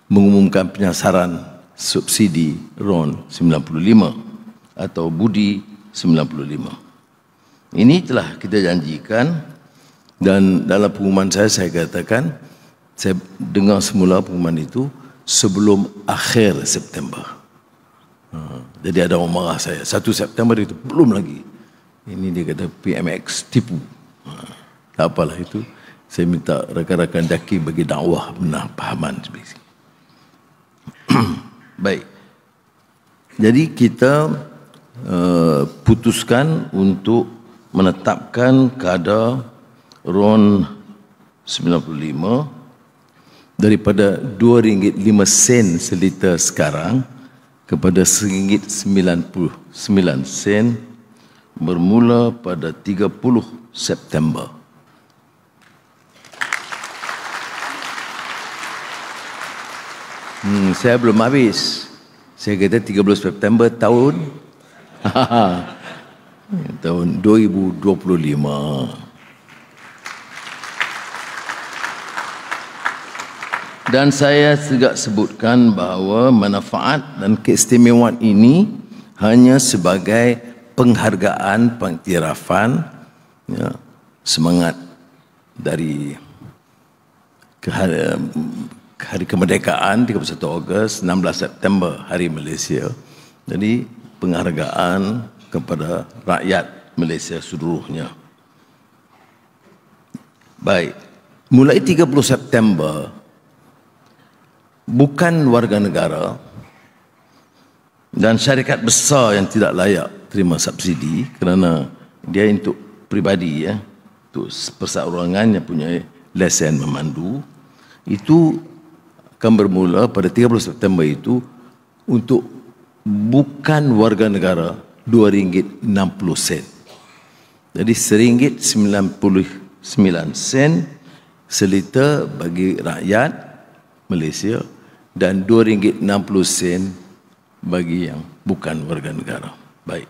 mengumumkan penyasaran subsidi RON 95 atau Budi 95. Ini telah kita janjikan, dan dalam pengumuman saya katakan, saya dengar semula pengumuman itu sebelum akhir September. Jadi ada orang marah saya, 1 September itu belum lagi. Ini dia kata PMX tipu. Tak apalah itu. Saya minta rakan-rakan daki bagi dakwah benar pahaman. Baik. Jadi kita putuskan untuk menetapkan kadar RON 95 daripada RM2.05 seliter sekarang kepada RM1.99 bermula pada 30 September. Saya belum habis. Saya kata 30 September tahun tahun 2025. Dan saya juga sebutkan bahawa manfaat dan keistimewaan ini hanya sebagai penghargaan, pengiktirafan, ya, semangat dari hari kemerdekaan 31 Ogos, 16 September Hari Malaysia. Jadi penghargaan kepada rakyat Malaysia seluruhnya. Baik, mulai 30 September bukan warga negara dan syarikat besar yang tidak layak terima subsidi kerana dia untuk peribadi, ya, untuk perseorangan yang punya lesen memandu, itu akan bermula pada 30 September itu untuk bukan warga negara RM2.60. Jadi RM1.99 seliter bagi rakyat Malaysia dan RM2.60 bagi yang bukan warga negara. Baik.